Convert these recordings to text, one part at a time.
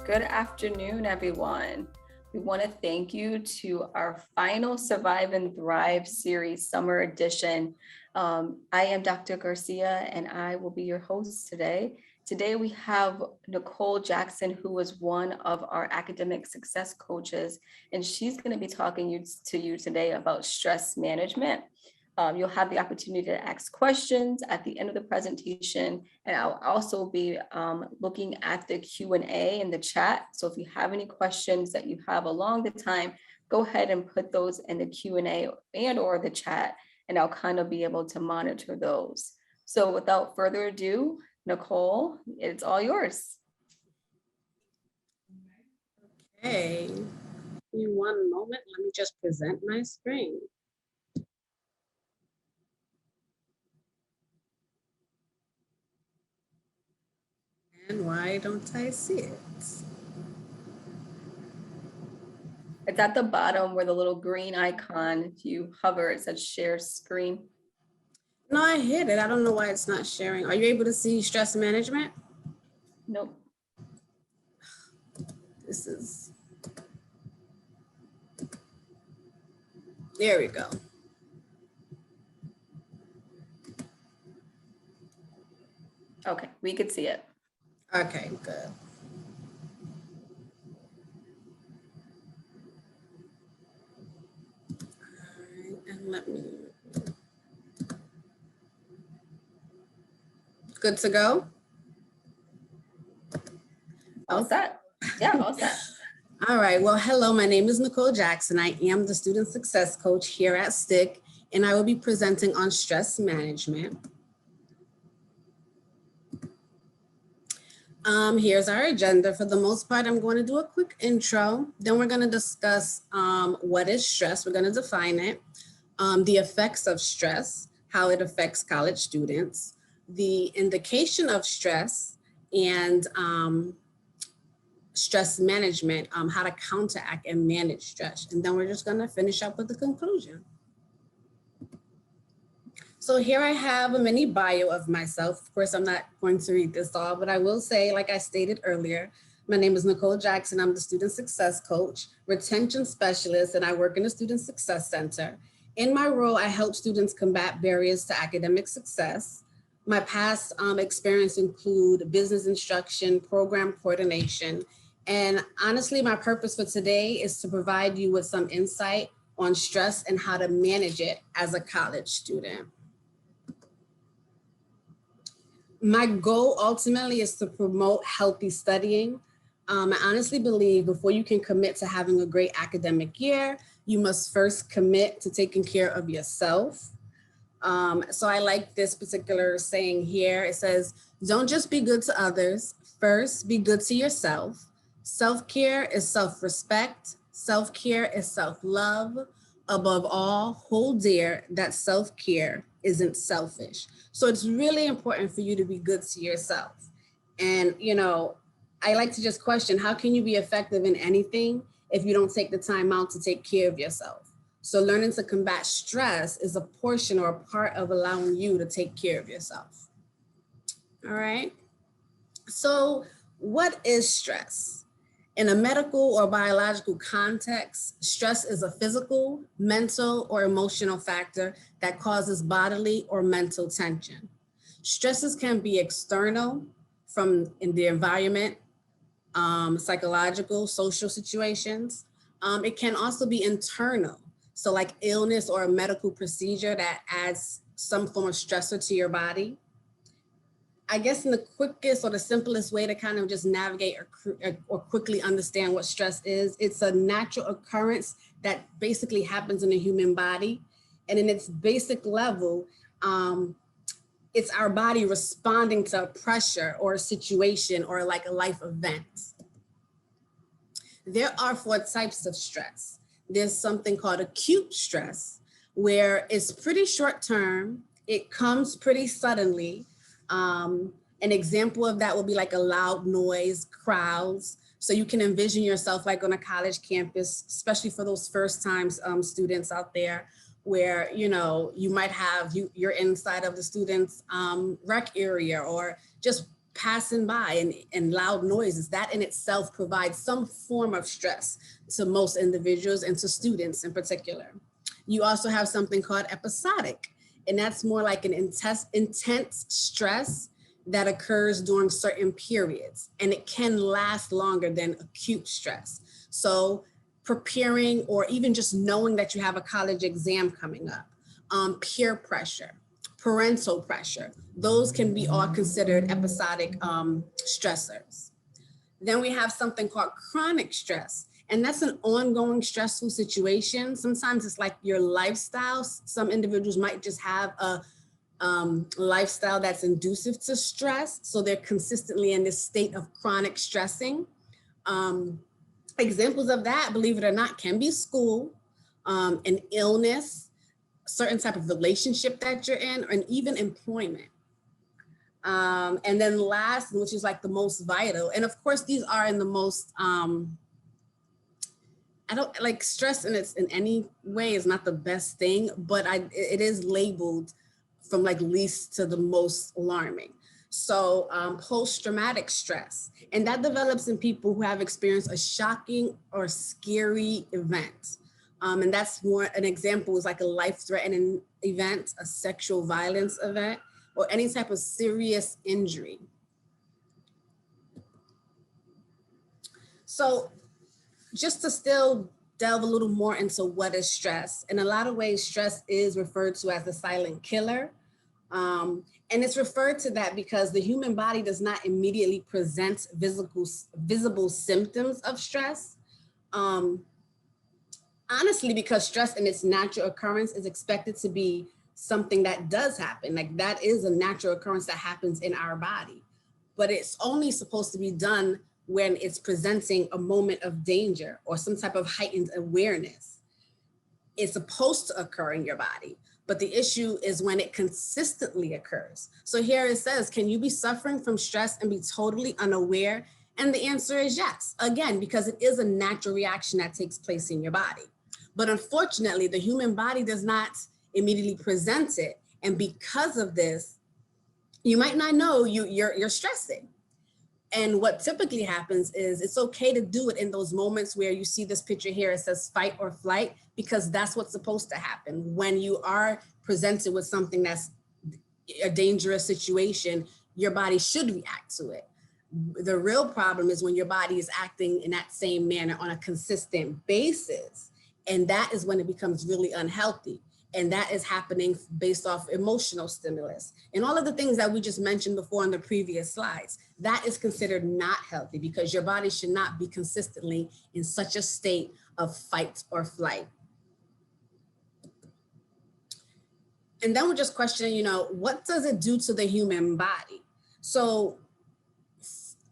Good afternoon, everyone. We want to thank you to our final Survive and Thrive series summer edition. I am Dr. Garcia and I will be your host today. Today we have Nicole Jackson, who was one of our academic success coaches, and she's going to be talking to you today about stress management. You'll have the opportunity to ask questions at the end of the presentation, and I'll also be looking at the Q&A in the chat. So if you have any questions that you have along the time, go ahead and put those in the Q&A and or the chat, and I'll kind of be able to monitor those. So without further ado, Nicole, it's all yours. Okay, give me one moment. Let me just present my screen. And why don't I see it? It's at the bottom where the little green icon, if you hover, it says share screen. No, I hit it. I don't know why it's not sharing. Are you able to see stress management? Nope. This is, there we go. Okay, we could see it. Okay, good. All right, and let me, good to go? All set? Yeah, all set. All right, well, hello, my name is Nicole Jackson. I am the Student Success Coach here at STCC, and I will be presenting on stress management. Here's our agenda. For the most part, I'm going to do a quick intro. Then we're going to discuss what is stress. We're going to define it, the effects of stress, how it affects college students, the indication of stress, and stress management, how to counteract and manage stress. And then we're just going to finish up with the conclusion. So here I have a mini bio of myself. Of course, I'm not going to read this all, but I will say, like I stated earlier, my name is Nicole Jackson. I'm the Student Success Coach, Retention Specialist, and I work in the Student Success Center. In my role, I help students combat barriers to academic success. My past experience include business instruction, program coordination, and honestly, my purpose for today is to provide you with some insight on stress and how to manage it as a college student. My goal ultimately is to promote healthy studying. I honestly believe before you can commit to having a great academic year, you must first commit to taking care of yourself. So I like this particular saying here. It says, don't just be good to others. First, be good to yourself. Self-care is self-respect. Self-care is self-love. Above all, hold dear that self-care isn't selfish. So it's really important for you to be good to yourself. And, you know, I like to just question, how can you be effective in anything if you don't take the time out to take care of yourself? So learning to combat stress is a portion or a part of allowing you to take care of yourself. All right. So what is stress? In a medical or biological context, stress is a physical, mental, or emotional factor that causes bodily or mental tension. Stresses can be external from in the environment, psychological, social situations. It can also be internal. So like illness or a medical procedure that adds some form of stressor to your body. I guess in the quickest or the simplest way to kind of just navigate or quickly understand what stress is, it's a natural occurrence that basically happens in the human body. And in its basic level, it's our body responding to pressure or a situation or like a life event. There are 4 types of stress. There's something called acute stress, where it's pretty short term. It comes pretty suddenly. An example of that would be like a loud noise, crowds. So you can envision yourself like on a college campus, especially for those first time students out there, where, you know, you might have, you're inside of the students' rec area or just passing by and loud noises, that in itself provides some form of stress to most individuals and to students in particular. You also have something called episodic, and that's more like an intense stress that occurs during certain periods, and it can last longer than acute stress. So preparing or even just knowing that you have a college exam coming up, peer pressure, parental pressure, those can be all considered episodic stressors. Then we have something called chronic stress, and that's an ongoing stressful situation. Sometimes it's like your lifestyle. Some individuals might just have a lifestyle that's conducive to stress, so they're consistently in this state of chronic stressing. Examples of that, believe it or not, can be school, an illness, certain type of relationship that you're in, and even employment. And then last, which is like the most vital, and of course these are in the most, I don't like stress in any way is not the best thing, but it is labeled from like least to the most alarming. So post-traumatic stress, and that develops in people who have experienced a shocking or scary event. And that's more an example is like a life-threatening event, a sexual violence event, or any type of serious injury. So just to still delve a little more into what is stress, in a lot of ways, stress is referred to as the silent killer. And it's referred to that because the human body does not immediately present visible symptoms of stress. Honestly, because stress in its natural occurrence is expected to be something that does happen. Like that is a natural occurrence that happens in our body, but it's only supposed to be done when it's presenting a moment of danger or some type of heightened awareness. It's supposed to occur in your body, but the issue is when it consistently occurs. So here it says, can you be suffering from stress and be totally unaware? And the answer is yes, again, because it is a natural reaction that takes place in your body. But unfortunately, the human body does not immediately present it. And because of this, you might not know you're stressing. And what typically happens is it's okay to do it in those moments where you see this picture here, it says fight or flight, because that's what's supposed to happen. When you are presented with something that's a dangerous situation, your body should react to it. The real problem is when your body is acting in that same manner on a consistent basis. And that is when it becomes really unhealthy. And that is happening based off emotional stimulus. And all of the things that we just mentioned before in the previous slides, that is considered not healthy because your body should not be consistently in such a state of fight or flight. And then we're just questioning, what does it do to the human body? So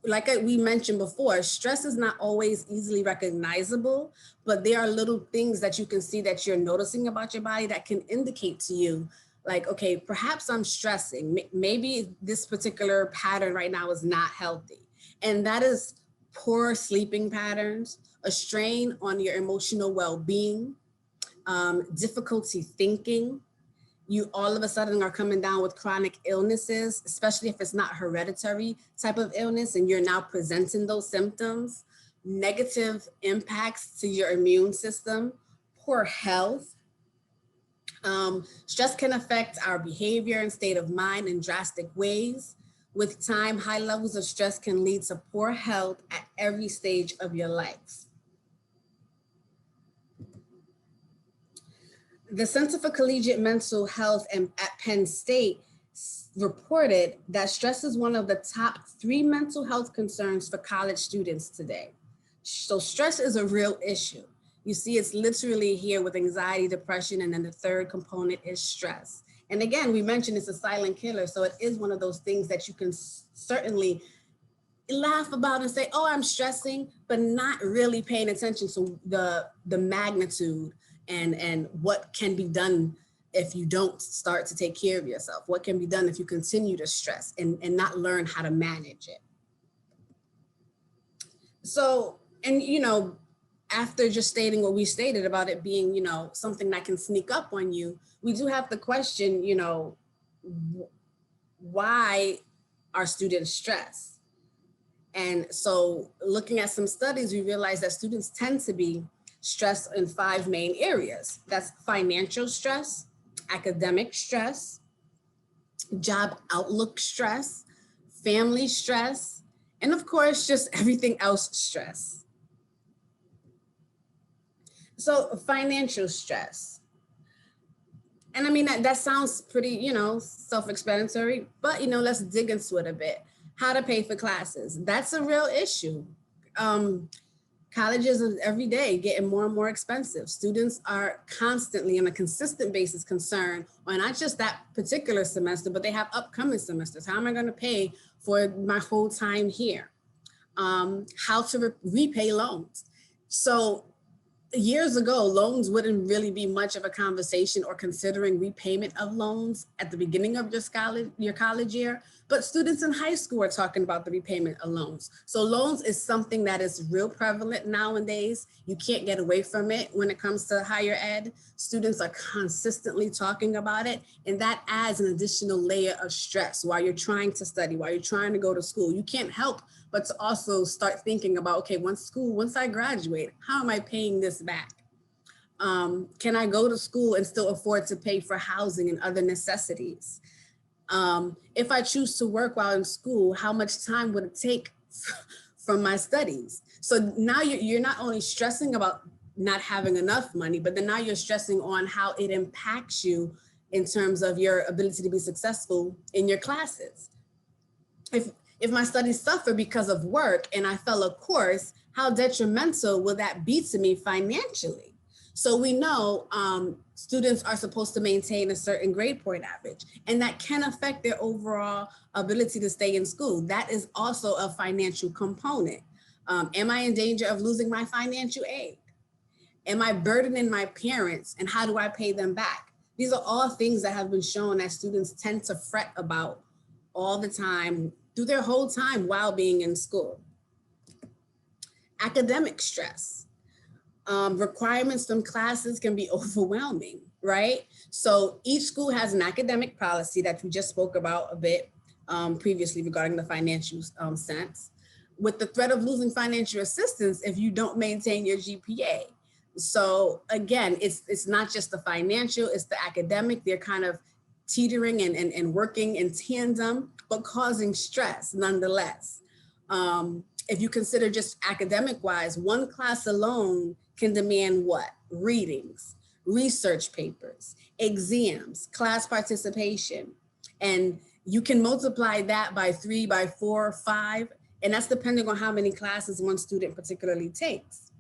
like we mentioned before, stress is not always easily recognizable, but there are little things that you can see that you're noticing about your body that can indicate to you, like, okay, perhaps I'm stressing. Maybe this particular pattern right now is not healthy. And that is poor sleeping patterns, a strain on your emotional well-being, difficulty thinking. You all of a sudden are coming down with chronic illnesses, especially if it's not hereditary type of illness and you're now presenting those symptoms, negative impacts to your immune system, poor health. Stress can affect our behavior and state of mind in drastic ways. With time, high levels of stress can lead to poor health at every stage of your life. The Center for Collegiate Mental Health at Penn State reported that stress is one of the top 3 mental health concerns for college students today. So stress is a real issue. You see, it's literally here with anxiety, depression, and then the third component is stress. And again, we mentioned it's a silent killer. So it is one of those things that you can certainly laugh about and say, oh, I'm stressing, but not really paying attention to the magnitude and what can be done if you don't start to take care of yourself. What can be done if you continue to stress and not learn how to manage it. So, and after just stating what we stated about it being, something that can sneak up on you, we do have to question, why our students' stress. And so looking at some studies, we realized that students tend to be stressed in 5 main areas. That's financial stress, academic stress, job outlook stress, family stress, and of course, just everything else stress. So financial stress. And I mean, that sounds pretty, self-explanatory, but, let's dig into it a bit. How to pay for classes. That's a real issue. Colleges are every day getting more and more expensive. Students are constantly on a consistent basis concerned on not just that particular semester, but they have upcoming semesters. How am I going to pay for my whole time here? How to repay loans. So years ago, loans wouldn't really be much of a conversation or considering repayment of loans at the beginning of your college year, but students in high school are talking about the repayment of loans. So loans is something that is real prevalent nowadays. You can't get away from it when it comes to higher ed. Students are consistently talking about it, and that adds an additional layer of stress while you're trying to study, while you're trying to go to school. You can't help but to also start thinking about, okay, once I graduate, how am I paying this back? Can I go to school and still afford to pay for housing and other necessities? If I choose to work while in school, how much time would it take from my studies? So now you're not only stressing about not having enough money, but then now you're stressing on how it impacts you in terms of your ability to be successful in your classes. If my studies suffer because of work and I fail a course, how detrimental will that be to me financially? So we know students are supposed to maintain a certain grade point average, and that can affect their overall ability to stay in school. That is also a financial component. Am I in danger of losing my financial aid? Am I burdening my parents, and how do I pay them back? These are all things that have been shown that students tend to fret about all the time, through their whole time while being in school. Academic stress. Requirements from classes can be overwhelming, right? So each school has an academic policy that we just spoke about a bit previously regarding the financial sense, with the threat of losing financial assistance if you don't maintain your GPA. So again, it's not just the financial, it's the academic. They're kind of teetering and working in tandem, but causing stress nonetheless. If you consider just academic wise, one class alone can demand what? Readings, research papers, exams, class participation. And you can multiply that by 3, by 4, 5, and that's depending on how many classes one student particularly takes.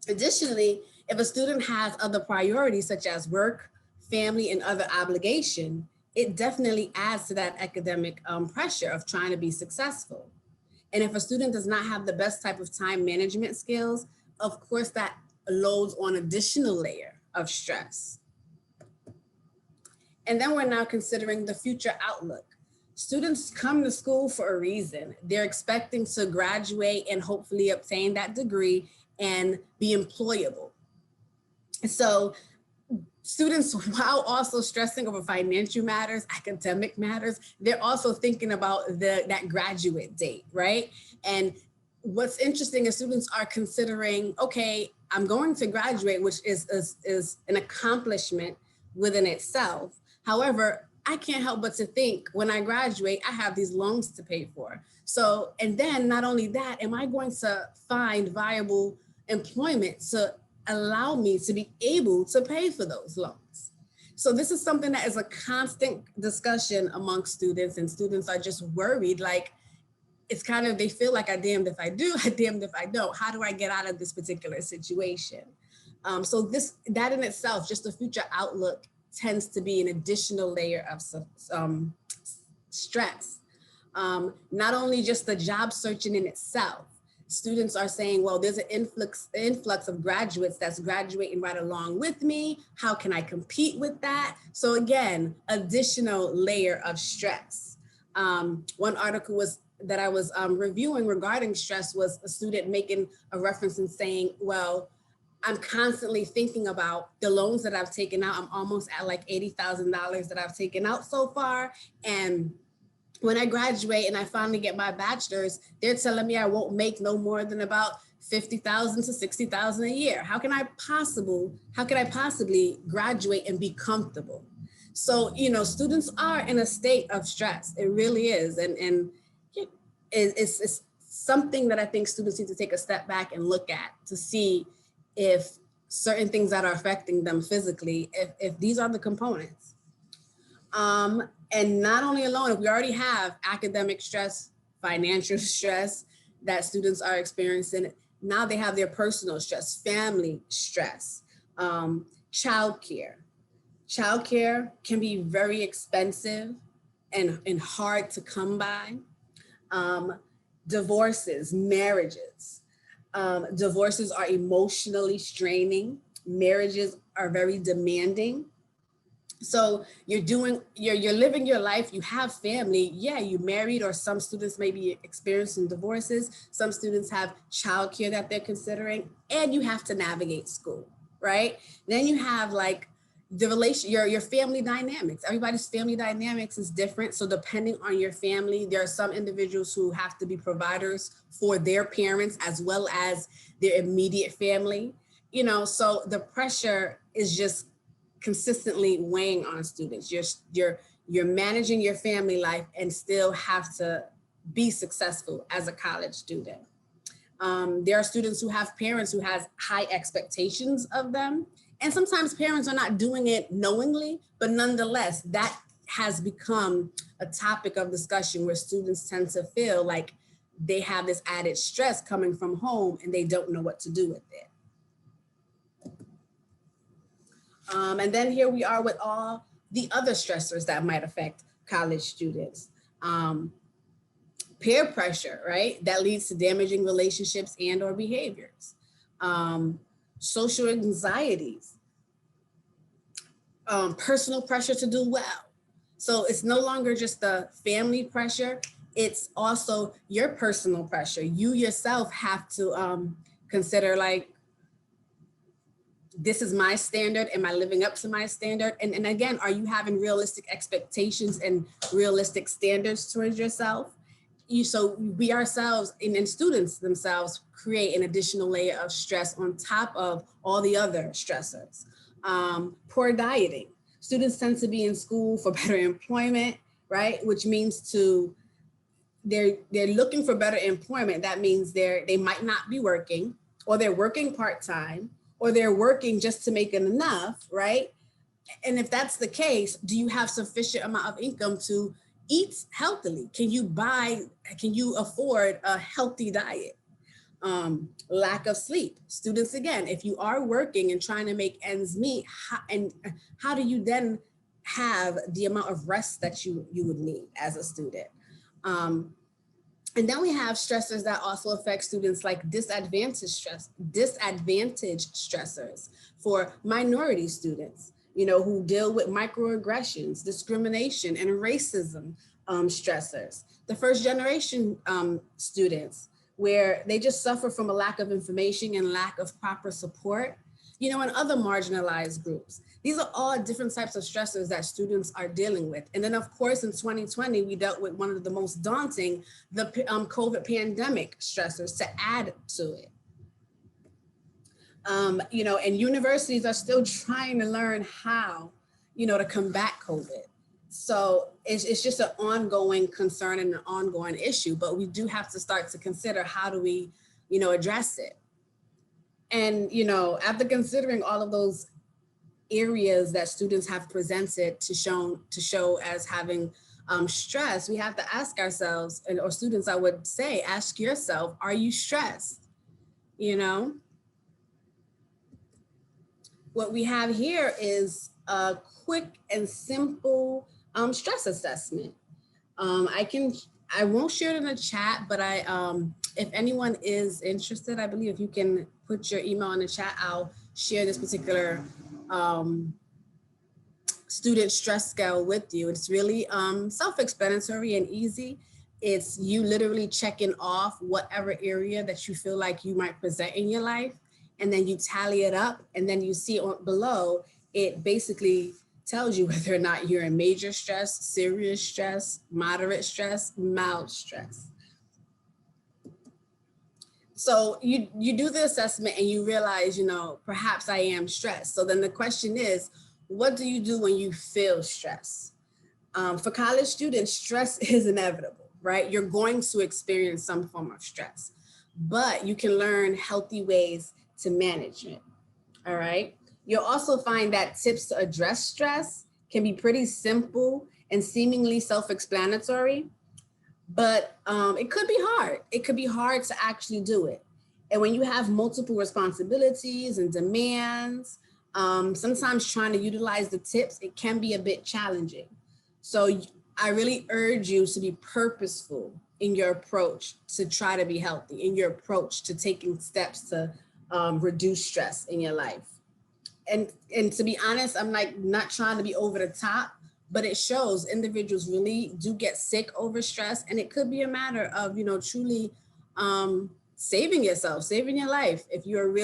Additionally, if a student has other priorities such as work, family, and other obligation, it definitely adds to that academic pressure of trying to be successful. And if a student does not have the best type of time management skills, of course, that loads on additional layer of stress. And then we're now considering the future outlook. Students come to school for a reason. They're expecting to graduate and hopefully obtain that degree and be employable. So students, while also stressing over financial matters, academic matters, they're also thinking about that graduate date, right? And what's interesting is students are considering, okay, I'm going to graduate, which is an accomplishment within itself. However, I can't help but to think when I graduate, I have these loans to pay for. So, and then not only that, am I going to find viable employment to allow me to be able to pay for those loans? So this is something that is a constant discussion among students, and students are just worried, like it's kind of, they feel like I damned if I do, I damned if I don't. How do I get out of this particular situation? So that in itself, just the future outlook tends to be an additional layer of stress. Not only just the job searching in itself. Students are saying, well, there's an influx of graduates that's graduating right along with me. How can I compete with that? So again, additional layer of stress. One article that I was reviewing regarding stress was a student making a reference and saying, well, I'm constantly thinking about the loans that I've taken out. I'm almost at like $80,000 that I've taken out so far. And when I graduate and I finally get my bachelor's, they're telling me I won't make no more than about 50,000 to 60,000 a year. How can I possibly graduate and be comfortable? So, students are in a state of stress. It really is. And it's something that I think students need to take a step back and look at to see if certain things that are affecting them physically, if these are the components. And not only alone, if we already have academic stress, financial stress that students are experiencing, now they have their personal stress, family stress, childcare. Childcare can be very expensive and hard to come by. Divorces, marriages. Divorces are emotionally straining. Marriages are very demanding. So you're living your life, you have family, yeah, you married, or some students may be experiencing divorces, some students have childcare that they're considering, and you have to navigate school, right? Then you have like your family dynamics. Everybody's family dynamics is different. So depending on your family, there are some individuals who have to be providers for their parents as well as their immediate family, so the pressure is just consistently weighing on students. You're managing your family life and still have to be successful as a college student. There are students who have parents who has high expectations of them. And sometimes parents are not doing it knowingly, but nonetheless, that has become a topic of discussion where students tend to feel like they have this added stress coming from home and they don't know what to do with it. And then here we are with all the other stressors that might affect college students. Peer pressure, right? That leads to damaging relationships and or behaviors. Social anxieties, personal pressure to do well. So it's no longer just the family pressure, it's also your personal pressure. You yourself have to consider like, this is my standard. Am I living up to my standard? And again, are you having realistic expectations and realistic standards towards yourself? So we ourselves and students themselves create an additional layer of stress on top of all the other stressors. Poor dieting. Students tend to be in school for better employment, right? Which means they're looking for better employment. That means they might not be working, or they're working part-time, or they're working just to make enough, right? And if that's the case, do you have sufficient amount of income to eat healthily? Can you afford a healthy diet? Lack of sleep. Students, again, if you are working and trying to make ends meet, how do you then have the amount of rest that you would need as a student? And then we have stressors that also affect students, like disadvantaged stressors for minority students, who deal with microaggressions, discrimination, and racism stressors. The first generation students, where they just suffer from a lack of information and lack of proper support, and other marginalized groups. These are all different types of stressors that students are dealing with. And then of course, in 2020, we dealt with one of the most daunting, the COVID pandemic stressors to add to it. And universities are still trying to learn how, to combat COVID. So it's just an ongoing concern and an ongoing issue, but we do have to start to consider, how do we, address it? And, after considering all of those areas that students have presented to show as having stress, we have to ask ourselves, or students, I would say, ask yourself, are you stressed? What we have here is a quick and simple stress assessment. I won't share it in the chat, but if anyone is interested, I believe if you can put your email in the chat, I'll share this particular student stress scale with you. It's really self-explanatory and easy. It's you literally checking off whatever area that you feel like you might present in your life, and then you tally it up, and then you see below, it basically tells you whether or not you're in major stress, serious stress, moderate stress, mild stress. So you do the assessment and you realize, perhaps I am stressed. So then the question is, what do you do when you feel stress? For college students, stress is inevitable, right? You're going to experience some form of stress, but you can learn healthy ways to manage it, all right? You'll also find that tips to address stress can be pretty simple and seemingly self-explanatory, but it could be hard. It could be hard to actually do it. And when you have multiple responsibilities and demands, sometimes trying to utilize the tips, it can be a bit challenging. So I really urge you to be purposeful in your approach to try to be healthy, in your approach to taking steps to reduce stress in your life. And to be honest, I'm not trying to be over the top, but it shows individuals really do get sick over stress. And it could be a matter of, truly saving yourself, saving your life. If you're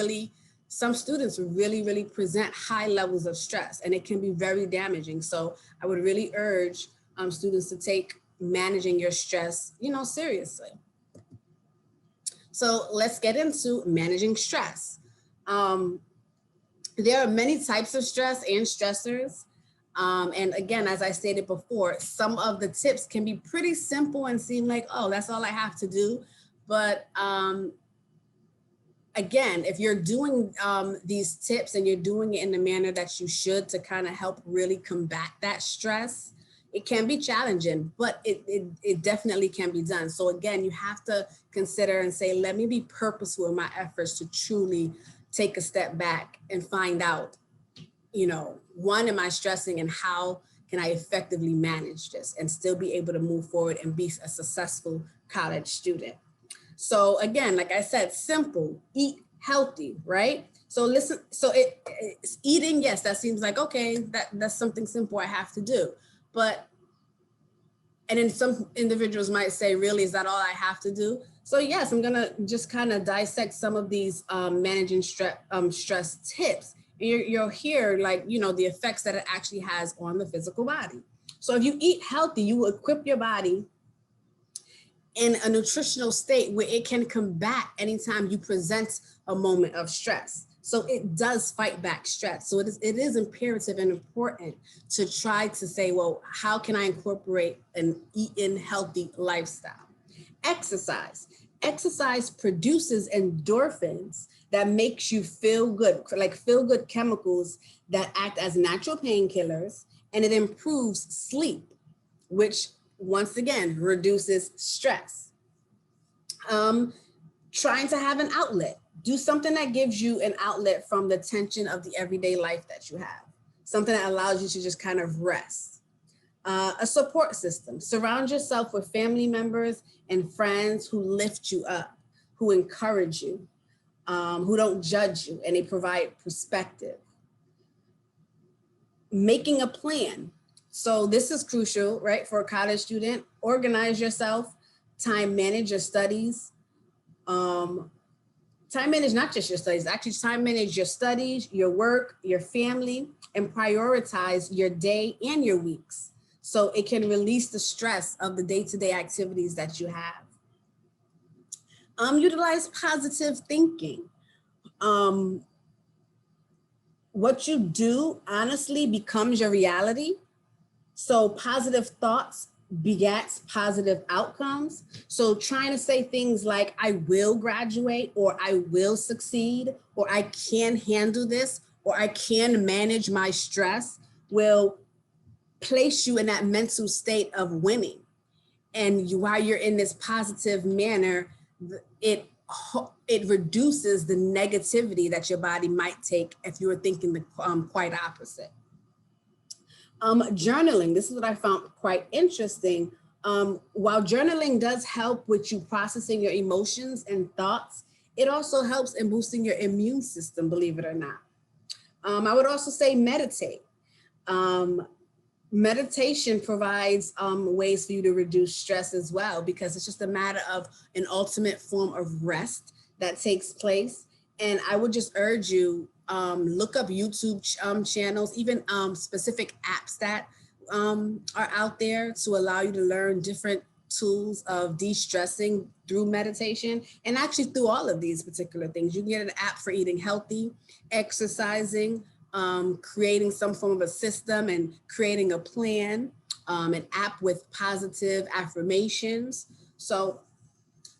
some students really present high levels of stress, and it can be very damaging. So I would really urge students to take managing your stress, seriously. So let's get into managing stress. There are many types of stress and stressors. And again, as I stated before, some of the tips can be pretty simple and seem like, oh, that's all I have to do. But again, if you're doing these tips and you're doing it in the manner that you should to kind of help really combat that stress, it can be challenging, but it definitely can be done. So again, you have to consider and say, let me be purposeful in my efforts to truly take a step back and find out, one, am I stressing, and how can I effectively manage this and still be able to move forward and be a successful college student? So again, like I said, simple, eat healthy, right? So listen, it's eating, yes, that seems like, okay, that's something simple I have to do. And then some individuals might say, really, is that all I have to do? So yes, I'm gonna just kind of dissect some of these managing stress tips. You'll hear the effects that it actually has on the physical body. So if you eat healthy, you will equip your body in a nutritional state where it can combat anytime you present a moment of stress. So it does fight back stress. So it is imperative and important to try to say, well, how can I incorporate an eating healthy lifestyle? Exercise. Exercise produces endorphins that makes you feel good, like feel good chemicals that act as natural painkillers, and it improves sleep, which once again reduces stress. Trying to have an outlet. Do something that gives you an outlet from the tension of the everyday life that you have. Something that allows you to just kind of rest. A support system. Surround yourself with family members and friends who lift you up, who encourage you, who don't judge you, and they provide perspective. Making a plan. So this is crucial, right, for a college student. Organize yourself, time manage your studies. Time manage not just your studies, actually time manage your studies, your work, your family, and prioritize your day and your weeks. So it can release the stress of the day-to-day activities that you have. Utilize positive thinking. What you do honestly becomes your reality. So positive thoughts begets positive outcomes. So trying to say things like, I will graduate, or I will succeed, or I can handle this, or I can manage my stress will place you in that mental state of winning. And while you're in this positive manner, it reduces the negativity that your body might take if you were thinking the quite opposite. Journaling, this is what I found quite interesting. While journaling does help with you processing your emotions and thoughts, it also helps in boosting your immune system, believe it or not. I would also say meditate. Meditation provides ways for you to reduce stress as well, because it's just a matter of an ultimate form of rest that takes place. And I would just urge you Look up YouTube channels, even specific apps that are out there to allow you to learn different tools of de-stressing through meditation, and actually through all of these particular things. You can get an app for eating healthy, exercising, creating some form of a system and creating a plan, an app with positive affirmations. So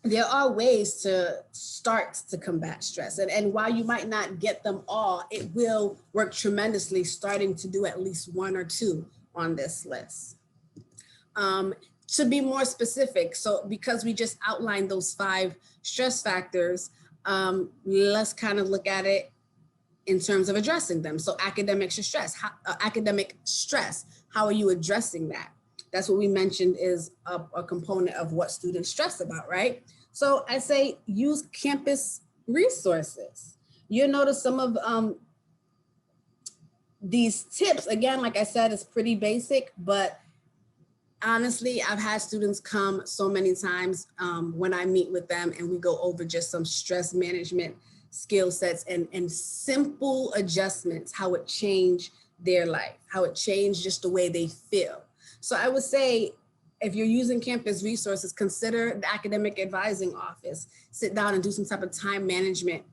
there are ways to start to combat stress. And while you might not get them all, it will work tremendously starting to do at least one or two on this list. To be more specific, so because we just outlined those 5 stress factors, let's kind of look at it in terms of addressing them. So academic stress, how are you addressing that? That's what we mentioned is a component of what students stress about, right? So I say use campus resources. You'll notice some of these tips, again, like I said, it's pretty basic, but honestly, I've had students come so many times when I meet with them and we go over just some stress management skill sets and simple adjustments, how it changed their life, how it changed just the way they feel. So I would say, if you're using campus resources, consider the academic advising office, sit down and do some type of time management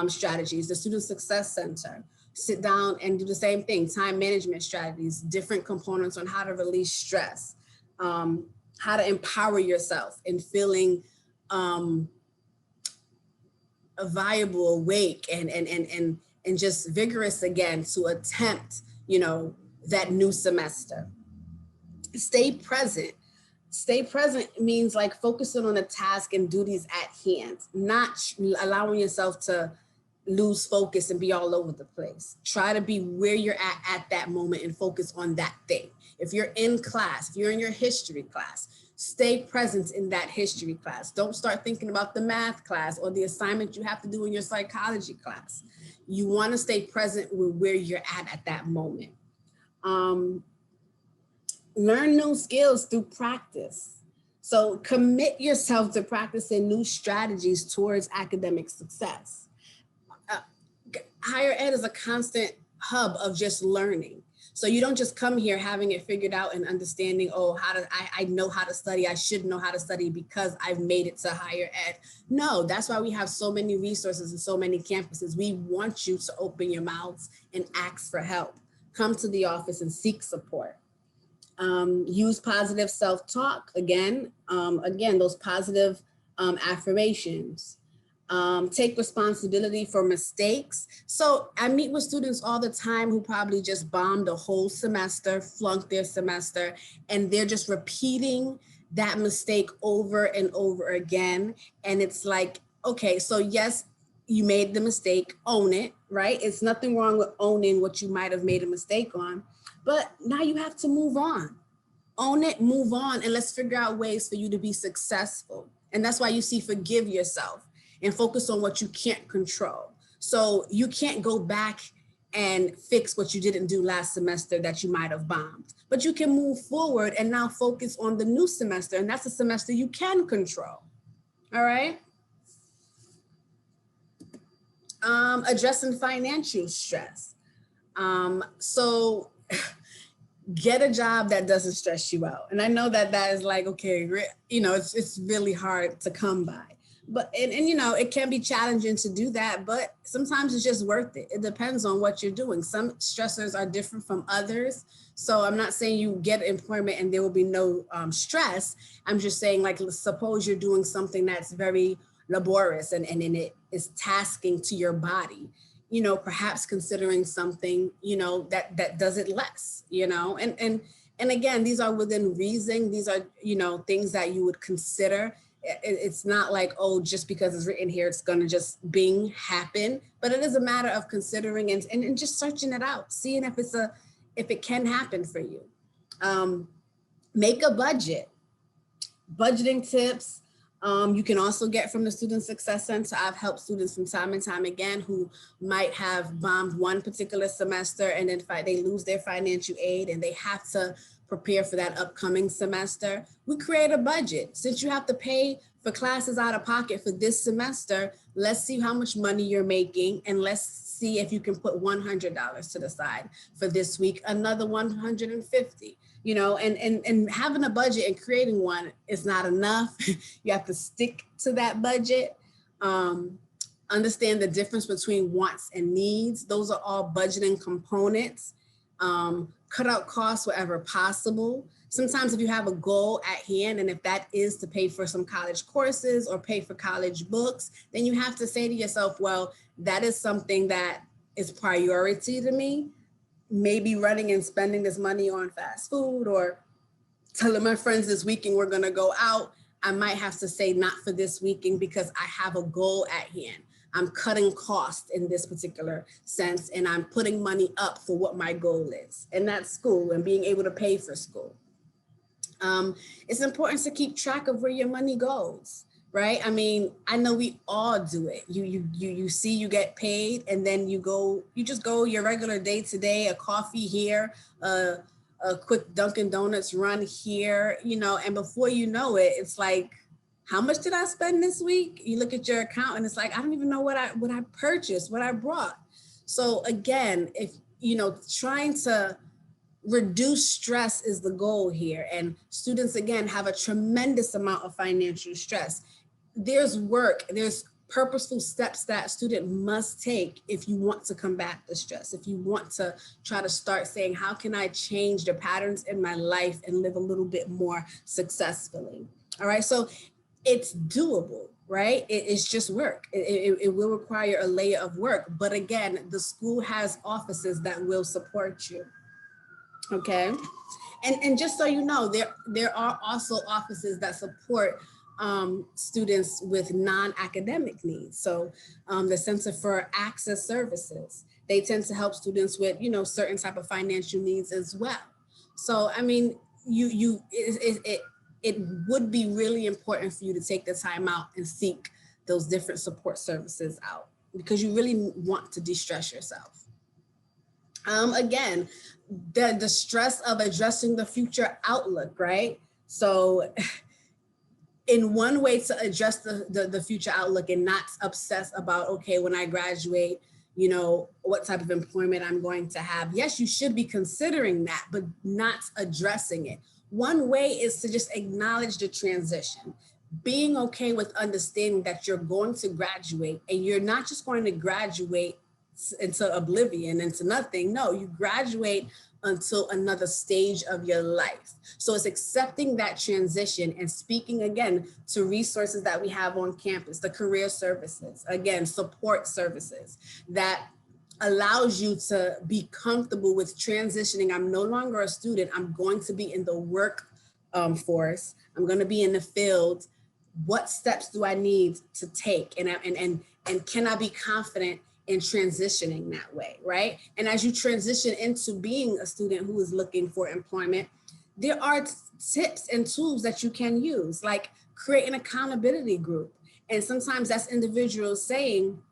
strategies, the Student Success Center, sit down and do the same thing, time management strategies, different components on how to release stress, how to empower yourself in feeling viable, awake, and just vigorous again to attempt, that new semester. Stay present. Stay present means like focusing on the task and duties at hand, not allowing yourself to lose focus and be all over the place. Try to be where you're at that moment and focus on that thing. If you're in class, if you're in your history class, stay present in that history class. Don't start thinking about the math class or the assignment you have to do in your psychology class. You want to stay present with where you're at that moment. Learn new skills through practice. So commit yourself to practicing new strategies towards academic success. Higher ed is a constant hub of just learning. So you don't just come here having it figured out and understanding, I know how to study, I should know how to study because I've made it to higher ed. No, that's why we have so many resources and so many campuses. We want you to open your mouths and ask for help. Come to the office and seek support. Use positive self-talk, again, those positive affirmations. Take responsibility for mistakes. So I meet with students all the time who probably just bombed a whole semester, flunked their semester, and they're just repeating that mistake over and over again. And it's like, okay, so yes, you made the mistake, own it, right? It's nothing wrong with owning what you might have made a mistake on, but now you have to move on. Own it, move on, and let's figure out ways for you to be successful. And that's why you see forgive yourself and focus on what you can't control. So you can't go back and fix what you didn't do last semester that you might have bombed, but you can move forward and now focus on the new semester, and that's a semester you can control. All right. Addressing financial stress. So get a job that doesn't stress you out. And I know that is like, okay, it's really hard to come by. But, and it can be challenging to do that, but sometimes it's just worth it. It depends on what you're doing. Some stressors are different from others. So I'm not saying you get employment and there will be no stress. I'm just saying, like, suppose you're doing something that's very laborious and it is tasking to your body, perhaps considering something, that does it less, and again, these are within reason. These are, things that you would consider. It's not like, oh, just because it's written here, it's going to just happen, but it is a matter of considering and just searching it out, seeing if it can happen for you. Make a budget. Budgeting tips. You can also get from the Student Success Center. I've helped students from time and time again who might have bombed one particular semester and then they lose their financial aid and they have to prepare for that upcoming semester, we create a budget. Since you have to pay for classes out of pocket for this semester, let's see how much money you're making, and let's see if you can put $100 to the side for this week, another 150. And having a budget and creating one is not enough. You have to stick to that budget. Understand the difference between wants and needs. Those are all budgeting components. Cut out costs wherever possible. Sometimes if you have a goal at hand, and if that is to pay for some college courses or pay for college books, then you have to say to yourself, well, that is something that is priority to me. Maybe running and spending this money on fast food, or telling my friends this weekend we're gonna go out, I might have to say not for this weekend because I have a goal at hand. I'm cutting costs in this particular sense, and I'm putting money up for what my goal is, and that's school and being able to pay for school. It's important to keep track of where your money goes, right? I mean, I know we all do it. You see, you get paid, and then you just go your regular day to day, a coffee here, a quick Dunkin' Donuts run here, and before you know it, it's like, how much did I spend this week? You look at your account and it's like, I don't even know what I purchased, what I brought. So again, if, trying to reduce stress is the goal here. And students, again, have a tremendous amount of financial stress. There's purposeful steps that student must take if you want to combat the stress, if you want to try to start saying, how can I change the patterns in my life and live a little bit more successfully? All right, so it's doable, right? It's just work. It will require a layer of work. But again, the school has offices that will support you. Okay. And just so you know, there are also offices that support students with non-academic needs. So the Center for Access Services, they tend to help students with, certain type of financial needs as well. So, I mean, it would be really important for you to take the time out and seek those different support services out, because you really want to de-stress yourself. Again, the stress of addressing the future outlook, right? So in one way to address the future outlook and not obsess about, okay, when I graduate, what type of employment I'm going to have. Yes, you should be considering that, but not addressing it. One way is to just acknowledge the transition, being okay with understanding that you're going to graduate, and you're not just going to graduate into oblivion, into nothing. No, you graduate until another stage of your life. So it's accepting that transition and speaking again to resources that we have on campus, the career services, again, support services that allows you to be comfortable with transitioning. I'm no longer a student. I'm going to be in the work force. I'm going to be in the field. What steps do I need to take? And can I be confident in transitioning that way, right? And as you transition into being a student who is looking for employment, there are tips and tools that you can use, like create an accountability group. And sometimes that's individuals saying,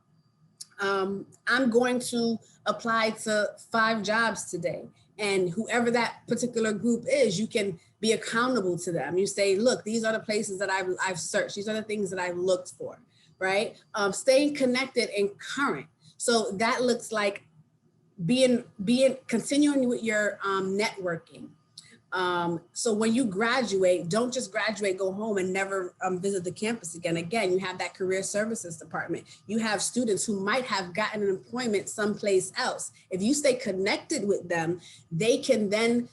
I'm going to apply to 5 jobs today. And whoever that particular group is, you can be accountable to them. You say, look, these are the places that I've searched. These are the things that I've looked for, right? Staying connected and current. So that looks like continuing with your networking. So when you graduate, don't just graduate, go home and never visit the campus again. Again, you have that career services department. You have students who might have gotten an employment someplace else. If you stay connected with them, they can then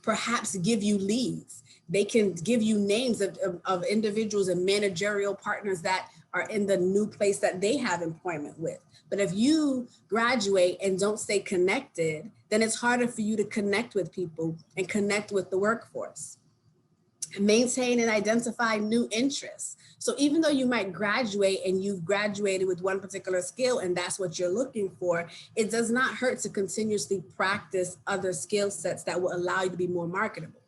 perhaps give you leads. They can give you names of individuals and managerial partners that are in the new place that they have employment with. But if you graduate and don't stay connected, then it's harder for you to connect with people and connect with the workforce. Maintain and identify new interests. So even though you might graduate and you've graduated with one particular skill and that's what you're looking for, it does not hurt to continuously practice other skill sets that will allow you to be more marketable.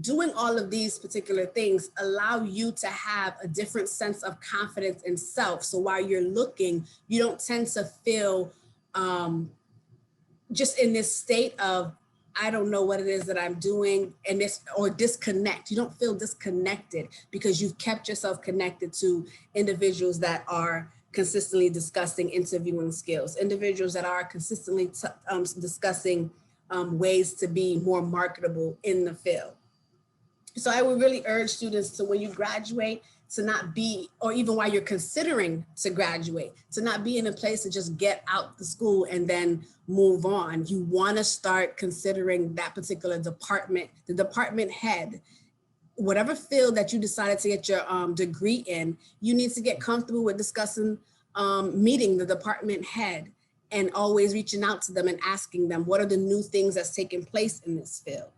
Doing all of these particular things allow you to have a different sense of confidence in self. So while you're looking, you don't tend to feel just in this state of I don't know what it is that I'm doing, and this, or disconnect. You don't feel disconnected because you've kept yourself connected to individuals that are consistently discussing interviewing skills, individuals that are consistently discussing ways to be more marketable in the field. So I would really urge students to, when you graduate, to not be, or even while you're considering to graduate, to not be in a place to just get out the school and then move on. You want to start considering that particular department, the department head, whatever field that you decided to get your degree in, you need to get comfortable with discussing, meeting the department head, and always reaching out to them and asking them, what are the new things that's taking place in this field?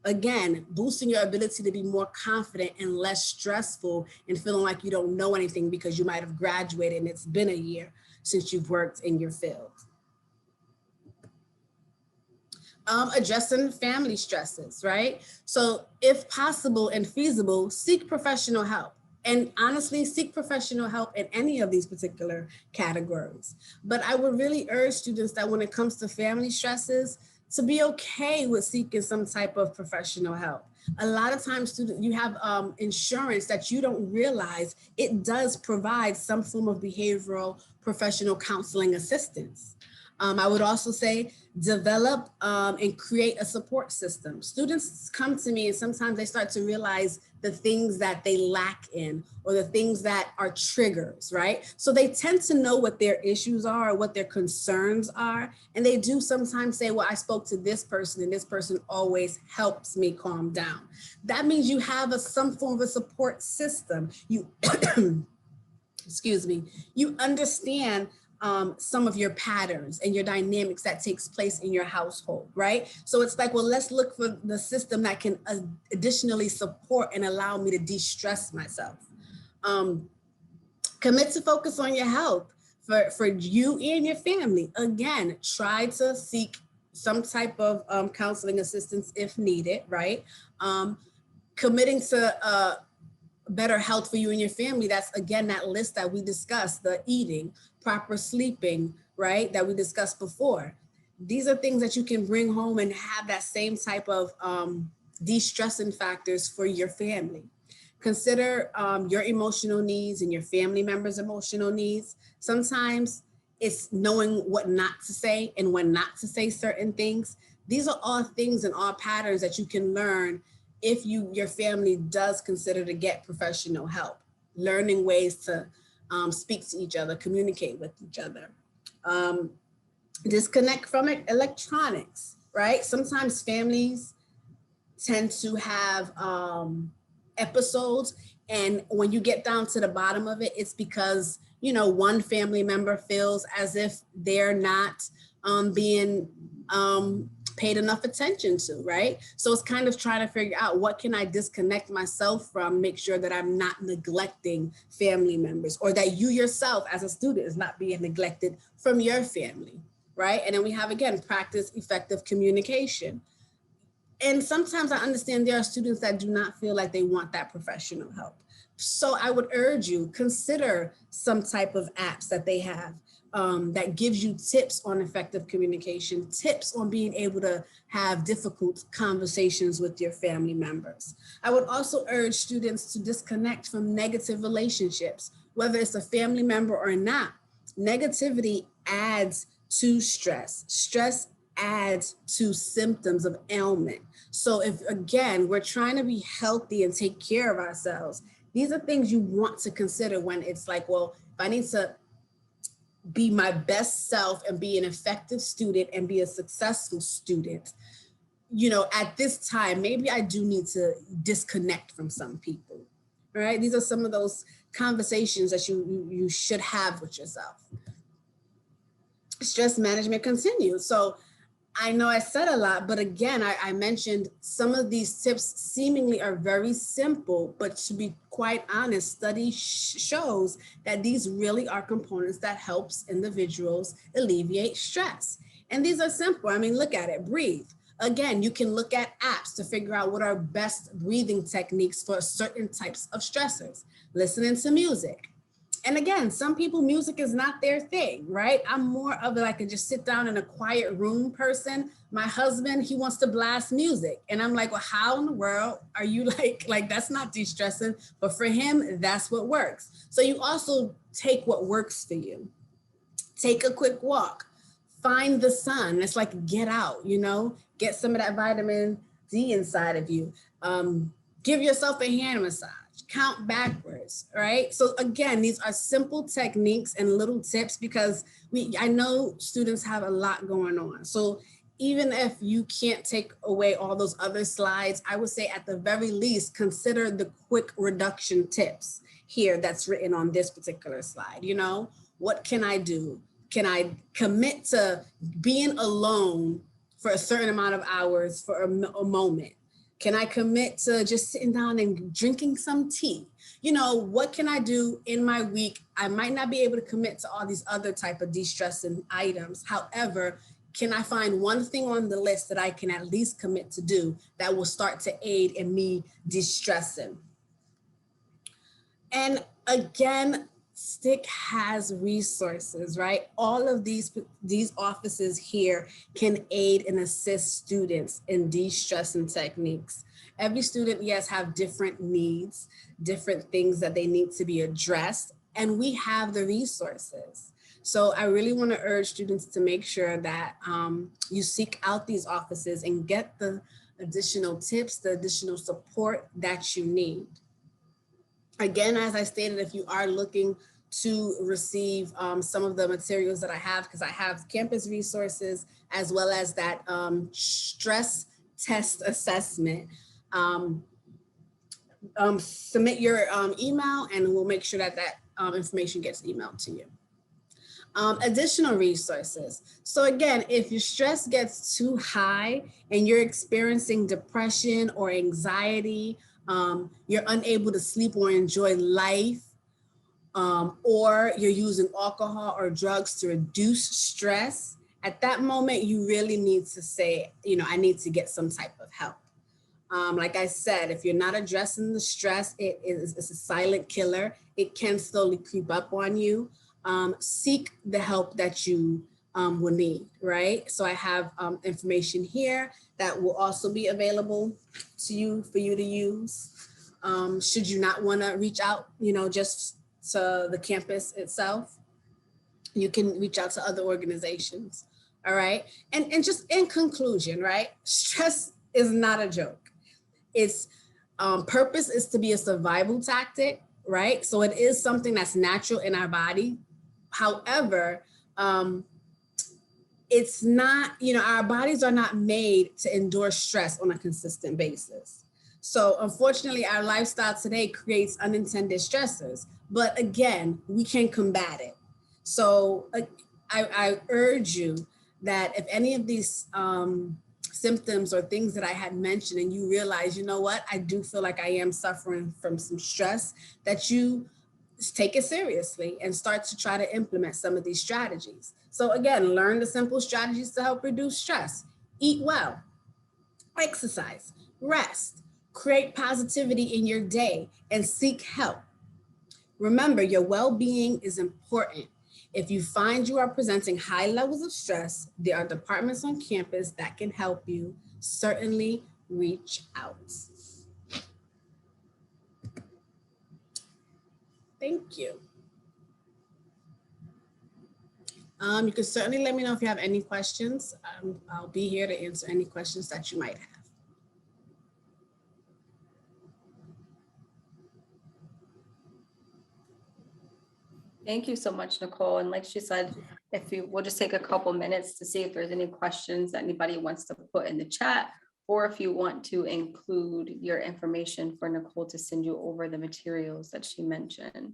Again, boosting your ability to be more confident and less stressful and feeling like you don't know anything because you might have graduated and it's been a year since you've worked in your field. Addressing family stresses, right? So if possible and feasible, seek professional help. And honestly, seek professional help in any of these particular categories. But I would really urge students that when it comes to family stresses, to be okay with seeking some type of professional help. A lot of times, students, you have insurance that you don't realize it does provide some form of behavioral professional counseling assistance. I would also say develop and create a support system. Students come to me and sometimes they start to realize the things that they lack in, or the things that are triggers, right? So they tend to know what their issues are, or what their concerns are. And they do sometimes say, well, I spoke to this person and this person always helps me calm down. That means you have some form of a support system. You, excuse me, you understand some of your patterns and your dynamics that takes place in your household, right? So it's like, well, let's look for the system that can additionally support and allow me to de-stress myself. Commit to focus on your health for you and your family. Again, try to seek some type of counseling assistance if needed, right? Committing to better health for you and your family. That's, again, that list that we discussed, the eating, proper sleeping, right, that we discussed before. These are things that you can bring home and have that same type of de-stressing factors for your family. Consider your emotional needs and your family members' emotional needs. Sometimes it's knowing what not to say and when not to say certain things. These are all things and all patterns that you can learn if your family does consider to get professional help. Learning ways to speak to each other, communicate with each other. Disconnect from electronics, right? Sometimes families tend to have episodes, and when you get down to the bottom of it, it's because, you know, one family member feels as if they're not being paid enough attention to, right? So it's kind of trying to figure out, what can I disconnect myself from, make sure that I'm not neglecting family members, or that you yourself as a student is not being neglected from your family, right? And then we have, again, practice effective communication. And sometimes I understand there are students that do not feel like they want that professional help. So I would urge you, consider some type of apps that they have that gives you tips on effective communication, tips on being able to have difficult conversations with your family members. I would also urge students to disconnect from negative relationships, whether it's a family member or not. Negativity adds to stress. Stress adds to symptoms of ailment. So if, again, we're trying to be healthy and take care of ourselves, these are things you want to consider when it's like, well, if I need to be my best self and be an effective student and be a successful student, you know, at this time, maybe I do need to disconnect from some people, right? These are some of those conversations that you should have with yourself. Stress management continues. So I know I said a lot, but again, I mentioned some of these tips seemingly are very simple, but to be quite honest, study shows that these really are components that helps individuals alleviate stress. And these are simple. I mean, look at it, breathe. Again, you can look at apps to figure out what are best breathing techniques for certain types of stressors. Listening to music, And again, some people, music is not their thing, right? I'm more of like a just sit down in a quiet room person. My husband, he wants to blast music. And I'm like, well, how in the world are you like that's not de-stressing, but for him, that's what works. So you also take what works for you. Take a quick walk, find the sun. It's like get out, get some of that vitamin D inside of you. Give yourself a hand massage, count backwards, right? So again, these are simple techniques and little tips because I know students have a lot going on. So even if you can't take away all those other slides, I would say at the very least, consider the quick reduction tips here that's written on this particular slide. What can I do? Can I commit to being alone for a certain amount of hours for a moment? Can I commit to just sitting down and drinking some tea? What can I do in my week? I might not be able to commit to all these other type of de-stressing items. However, can I find one thing on the list that I can at least commit to do that will start to aid in me de-stressing? And again, STIC has resources, right? All of these offices here can aid and assist students in de-stressing techniques. Every student, yes, have different needs, different things that they need to be addressed, and we have the resources. So I really want to urge students to make sure that you seek out these offices and get the additional tips, the additional support that you need. Again, as I stated, if you are looking to receive some of the materials that I have, because I have campus resources as well as that stress test assessment, submit your email and we'll make sure that information gets emailed to you. Additional resources. So again, if your stress gets too high and you're experiencing depression or anxiety, you're unable to sleep or enjoy life, or you're using alcohol or drugs to reduce stress, at that moment, you really need to say, I need to get some type of help. Like I said, if you're not addressing the stress, it's a silent killer. It can slowly creep up on you. Seek the help that you will need, right? So I have information here that will also be available to you for you to use. Should you not want to reach out, just to the campus itself, you can reach out to other organizations, all right? And just in conclusion, right? Stress is not a joke. Its purpose is to be a survival tactic, right? So it is something that's natural in our body. However, it's not, our bodies are not made to endure stress on a consistent basis. So unfortunately, our lifestyle today creates unintended stressors, but again, we can combat it. So I urge you that if any of these symptoms or things that I had mentioned and you realize, what, I do feel like I am suffering from some stress, that you take it seriously and start to try to implement some of these strategies. So again, learn the simple strategies to help reduce stress. Eat well, exercise, rest, create positivity in your day, and seek help. Remember, your well-being is important. If you find you are presenting high levels of stress, there are departments on campus that can help you. Certainly reach out. Thank you. You can certainly let me know if you have any questions. I'll be here to answer any questions that you might have. Thank you so much, Nicole. And like she said, we'll just take a couple minutes to see if there's any questions that anybody wants to put in the chat, or if you want to include your information for Nicole to send you over the materials that she mentioned.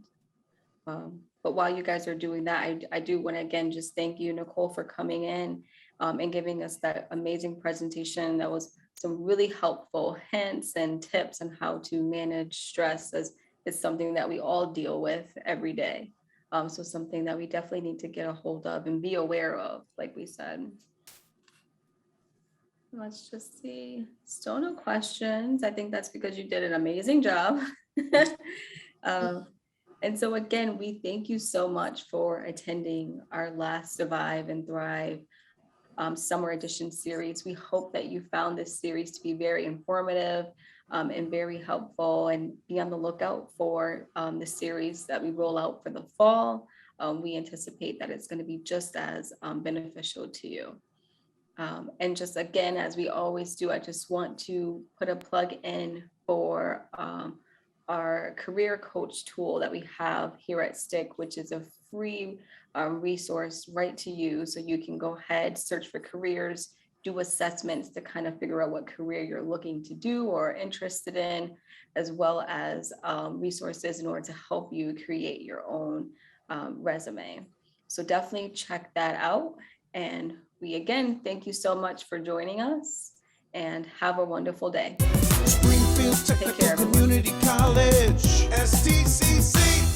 But while you guys are doing that, I do want to again just thank you, Nicole, for coming in and giving us that amazing presentation. That was some really helpful hints and tips on how to manage stress, as it's something that we all deal with every day. So something that we definitely need to get a hold of and be aware of, like we said. Let's just see. Still no questions. I think that's because you did an amazing job. And so again, we thank you so much for attending our last Survive and Thrive Summer Edition series. We hope that you found this series to be very informative and very helpful, and be on the lookout for the series that we roll out for the fall. We anticipate that it's going to be just as beneficial to you. And just again, as we always do, I just want to put a plug in for our career coach tool that we have here at STIC, which is a free resource right to you. So you can go ahead, search for careers, do assessments to kind of figure out what career you're looking to do or interested in, as well as resources in order to help you create your own resume. So definitely check that out. And we again, thank you so much for joining us, and have a wonderful day. Springfield Technical Community College, STCC.